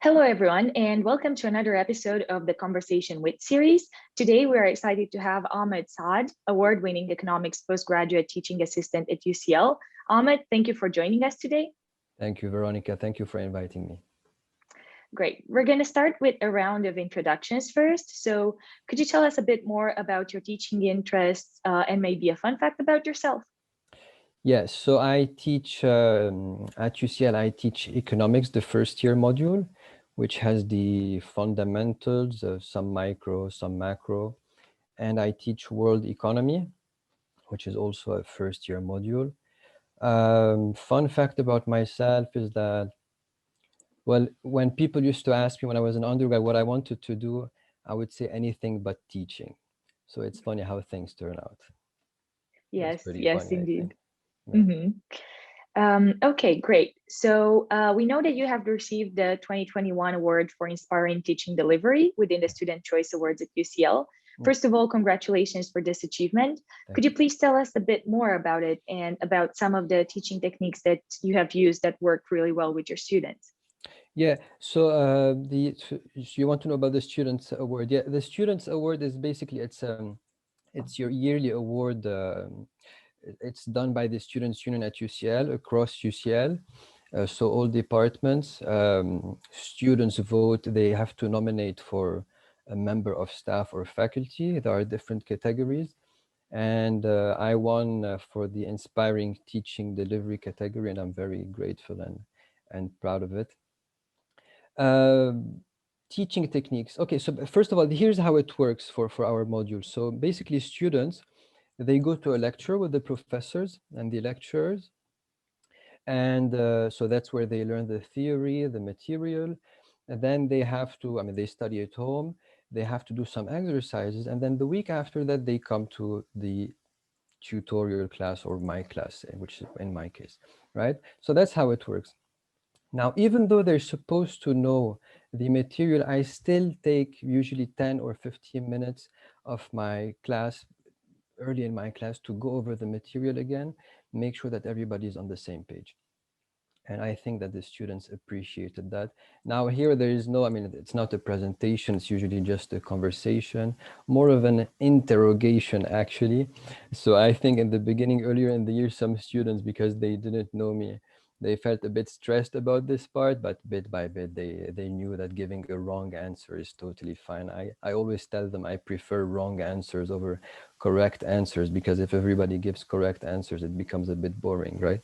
Hello, everyone, and welcome to another episode of the Conversation with series. Today, we are excited to have Ahmed Saade, award-winning economics postgraduate teaching assistant at UCL. Ahmed, thank you for joining us today. Thank you, Veronica. Thank you for inviting me. Great. We're going to start with a round of introductions first. So could you tell us a bit more about your teaching interests and maybe a fun fact about yourself? Yes, so I teach at UCL, I teach economics, the first year module, which has the fundamentals of some micro, some macro. And I teach world economy, which is also a first year module. Fun fact about myself is that, well, when people used to ask me when I was an undergrad what I wanted to do, I would say anything but teaching. So it's funny how things turn out. That's Yes, pretty yes, funny, I indeed. think. Yeah. Mhm. Okay, great. So we know that you have received the 2021 award for inspiring teaching delivery within the Student Choice Awards at UCL. Mm, First of all, congratulations for this achievement. Could thank you you. please tell us a bit more about it and about some of the teaching techniques that you have used that work really well with your students? Yeah, so you want to know about the Students Award? Yeah, the Students Award is basically it's your yearly award. It's done by the Students Union at UCL across UCL. So all departments, students vote. They have to nominate for a member of staff or faculty. There are different categories, and I won for the inspiring teaching delivery category, and I'm very grateful and proud of it. Um, Teaching techniques. Okay, so first of all, here's how it works for our module. So basically, students, they go to a lecture with the professors and the lecturers, and so that's where they learn the theory, the material, and then they have to, I mean, they study at home, they have to do some exercises, and then the week after that, they come to the tutorial class or my class, which is in my case, right? So that's how it works. Now, even though they're supposed to know the material, I still take usually 10 or 15 minutes of my class, early in my class, to go over the material again, make sure that everybody is on the same page. And I think that the students appreciated that. Now here there is no, I mean, it's not a presentation, it's usually just a conversation, more of an interrogation actually. So I think in the beginning, earlier in the year, some students, because they didn't know me, they felt a bit stressed about this part, but bit by bit, they knew that giving a wrong answer is totally fine. I always tell them I prefer wrong answers over correct answers, because if everybody gives correct answers, it becomes a bit boring, right?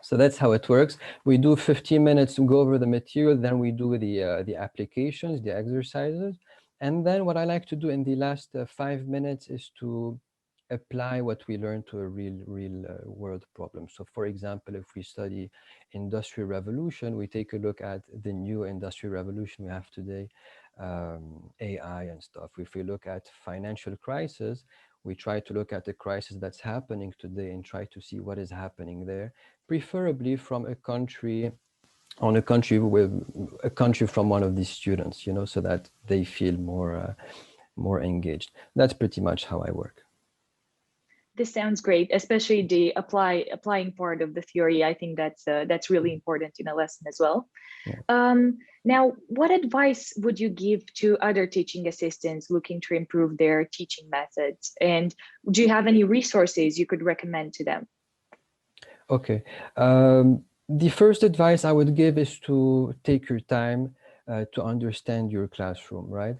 So that's how it works. We do 15 minutes to go over the material, then we do the applications, the exercises. And then what I like to do in the last 5 minutes is to apply what we learned to a real world problem. So for example, if we study industrial revolution, we take a look at the new industrial revolution we have today, AI and stuff. If we look at financial crisis, we try to look at the crisis that's happening today and try to see what is happening there, preferably from a country, on a country with a country from one of these students, you know, so that they feel more engaged. That's pretty much how I work. This sounds great, especially the applying part of the theory. I think that's really important in a lesson as well. Yeah. Now, what advice would you give to other teaching assistants looking to improve their teaching methods? And do you have any resources you could recommend to them? Okay. The first advice I would give is to take your time to understand your classroom, right?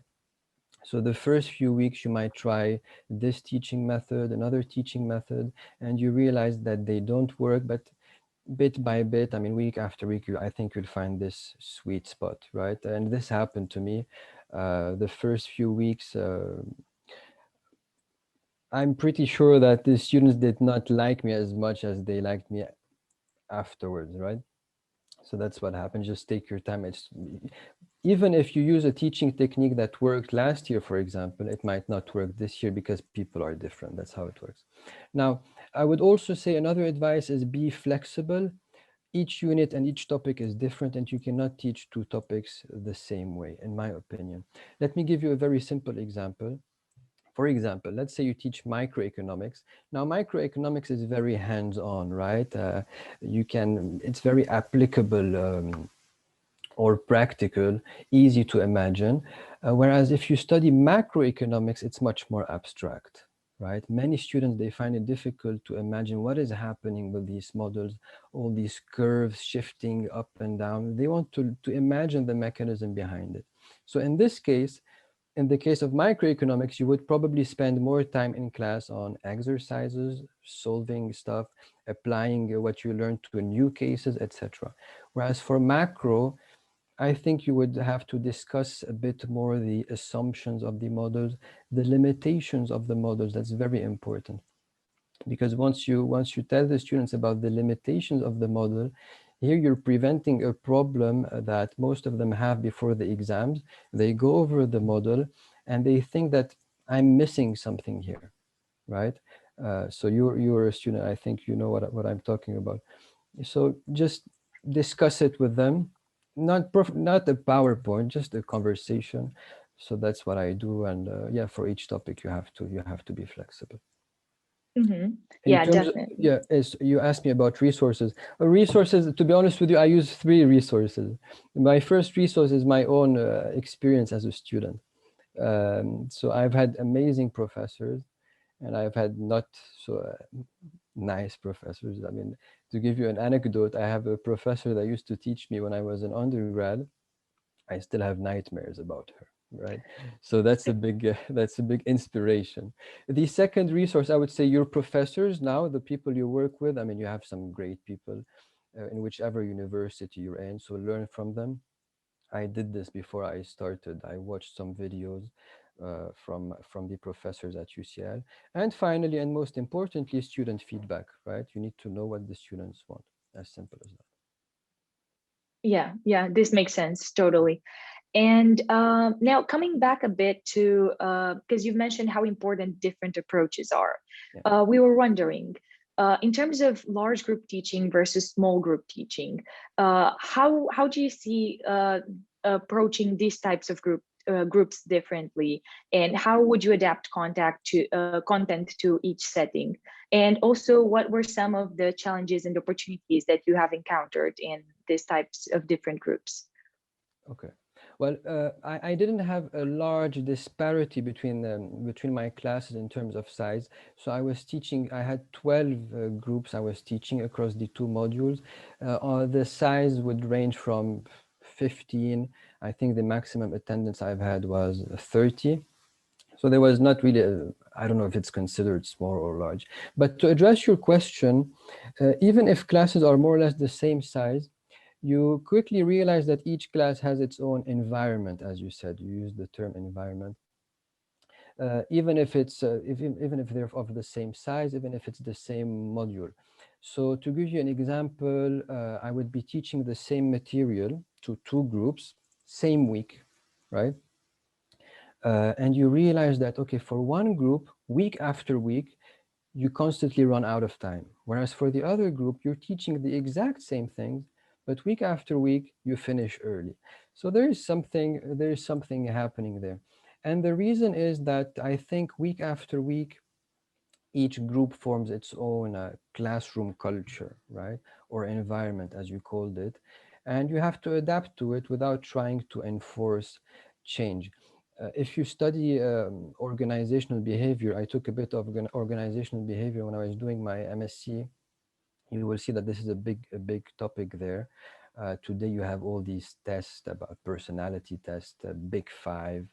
So the first few weeks, you might try this teaching method, another teaching method, and you realize that they don't work, but bit by bit, I mean, week after week, I think you'll find this sweet spot, right? And this happened to me. The first few weeks, I'm pretty sure that the students did not like me as much as they liked me afterwards, right? So that's what happened. Just take your time. It's even if you use a teaching technique that worked last year, for example, it might not work this year because people are different. That's how it works. Now, I would also say another advice is be flexible. Each unit and each topic is different, and you cannot teach two topics the same way, in my opinion. Let me give you a very simple example. For example, let's say you teach microeconomics. Now, microeconomics is very hands-on, right? It's very applicable or practical, easy to imagine. Whereas if you study macroeconomics, it's much more abstract, right? Many students, they find it difficult to imagine what is happening with these models, all these curves shifting up and down. They want to imagine the mechanism behind it. So in this case, in the case of microeconomics, you would probably spend more time in class on exercises, solving stuff, applying what you learned to new cases, etc. Whereas for macro, I think you would have to discuss a bit more the assumptions of the models, the limitations of the models. That's very important, because once you tell the students about the limitations of the model, here you're preventing a problem that most of them have before the exams. They go over the model and they think that I'm missing something here, right? So you're a student, I think you know what I'm talking about. So just discuss it with them, not a PowerPoint, just a conversation. So that's what I do. And yeah, for each topic you have to be flexible. Mm-hmm. In Yeah, terms of, definitely. yeah, as you asked me about resources. Resources, to be honest with you, I use three resources. My first resource is my own experience as a student. So I've had amazing professors, and I've had not so nice professors. I mean, to give you an anecdote, I have a professor that used to teach me when I was an undergrad. I still have nightmares about her, right? So that's a big that's a big inspiration. The second resource, I would say, your professors now, the people you work with. I mean, you have some great people in whichever university you're in, so learn from them. I did this before I started. I watched some videos from the professors at UCL. And finally, and most importantly, student feedback, right? You need to know what the students want. As simple as that. Yeah, yeah, this makes sense totally. And now coming back a bit to, because you've mentioned how important different approaches are, Yeah. we were wondering, in terms of large group teaching versus small group teaching, how do you see approaching these types of groups differently, and how would you adapt content to each setting? And also, what were some of the challenges and opportunities that you have encountered in these types of different groups? Okay. Well, I didn't have a large disparity between my classes in terms of size. So I was teaching. I had 12 groups I was teaching across the two modules. The size would range from 15. I think the maximum attendance I've had was 30. So there was not really I don't know if it's considered small or large. But to address your question, even if classes are more or less the same size, you quickly realize that each class has its own environment. As you said, you used the term environment. Even if even if they're of the same size, even if it's the same module. So to give you an example, I would be teaching the same material to two groups, same week, right? And you realize that, okay, for one group, week after week, you constantly run out of time. Whereas for the other group, you're teaching the exact same things, but week after week, you finish early. So there is something happening there. And the reason is that I think week after week, each group forms its own classroom culture, right? Or environment, as you called it. And you have to adapt to it without trying to enforce change. If you study organizational behavior, I took a bit of organizational behavior when I was doing my MSc. You will see that this is a big topic there. Today you have all these tests about personality tests, Big Five,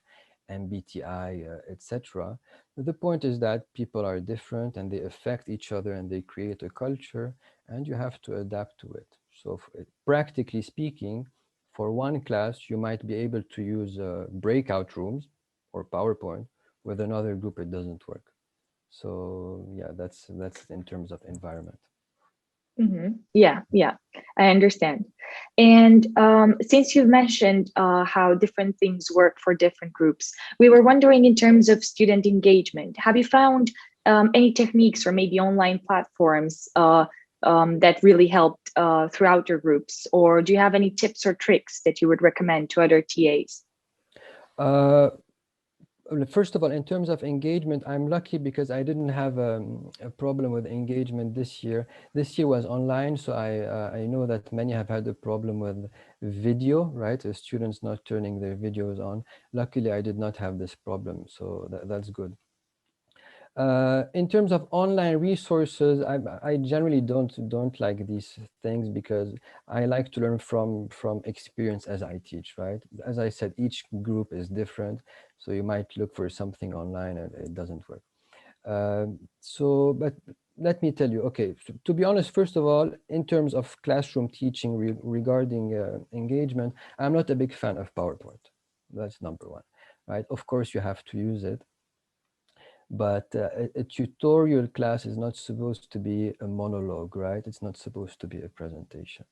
MBTI, etc. The point is that people are different and they affect each other and they create a culture, and you have to adapt to it. So, practically speaking, for one class, you might be able to use breakout rooms or PowerPoint. With another group, it doesn't work. So, yeah, that's in terms of environment. Yeah, yeah, I understand. And since you've mentioned how different things work for different groups, we were wondering in terms of student engagement, have you found any techniques or maybe online platforms that really helped throughout your groups? Or do you have any tips or tricks that you would recommend to other TAs? Uh, First of all, in terms of engagement, I'm lucky because I didn't have a problem with engagement this year. This year was online, so I know that many have had a problem with video, right? The students not turning their videos on. Luckily, I did not have this problem, so that's good. In terms of online resources, I generally don't like these things because I like to learn from experience as I teach, right? As I said, each group is different, so you might look for something online and it doesn't work. But let me tell you, okay, to be honest, first of all, in terms of classroom teaching regarding engagement, I'm not a big fan of PowerPoint. That's number one, right? Of course, you have to use it, but a tutorial class is not supposed to be a monologue, right? It's not supposed to be a presentation.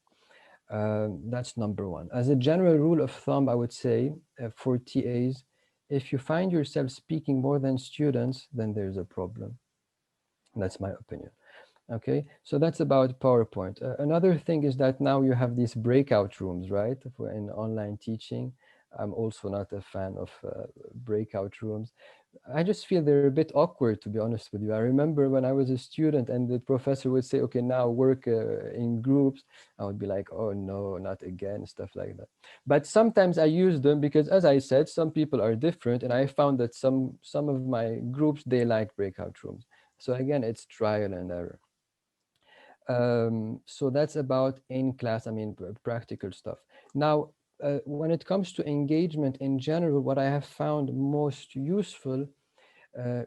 That's number one. As a general rule of thumb, I would say for TAs, if you find yourself speaking more than students, then there's a problem. That's my opinion. Okay, so that's about PowerPoint. Another thing is that now you have these breakout rooms, right? For in online teaching. I'm also not a fan of breakout rooms. I just feel they're a bit awkward, to be honest with you. I remember when I was a student and the professor would say, okay, now work in groups. I would be like, oh no, not again, stuff like that. But sometimes I use them because, as I said, some people are different. And I found that some of my groups, they like breakout rooms. So again, it's trial and error. So that's about in class, I mean, practical stuff. Now, when it comes to engagement in general, what I have found most useful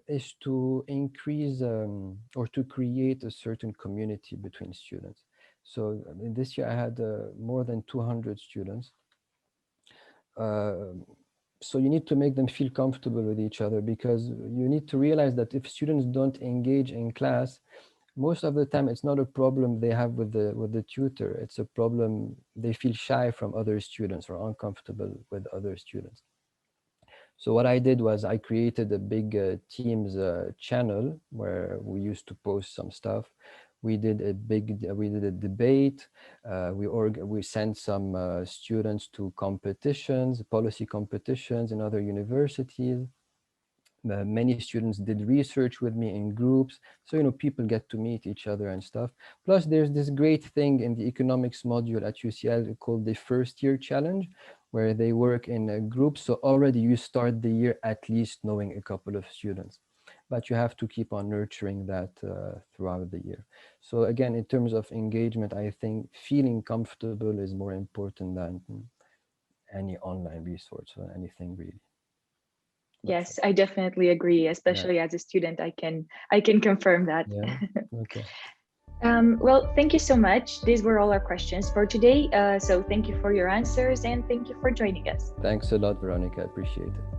is to increase or to create a certain community between students. So I mean, this year I had more than 200 students. So you need to make them feel comfortable with each other, because you need to realize that if students don't engage in class, most of the time it's not a problem they have with the tutor. It's a problem they feel shy from other students or uncomfortable with other students. So what I did was I created a big Teams channel where we used to post some stuff. We did a debate. We sent some students to competitions, policy competitions in other universities. Many students did research with me in groups, so people get to meet each other and stuff. Plus there's this great thing in the economics module at UCL called the first year challenge, where they work in a group, so already you start the year at least knowing a couple of students, but you have to keep on nurturing that throughout the year. So again, in terms of engagement, I think feeling comfortable is more important than any online resource or anything really. Yes, I definitely agree. Especially as a student, I can confirm that. Yeah. Okay. Well, thank you so much. These were all our questions for today. So thank you for your answers and thank you for joining us. Thanks a lot, Veronica. I appreciate it.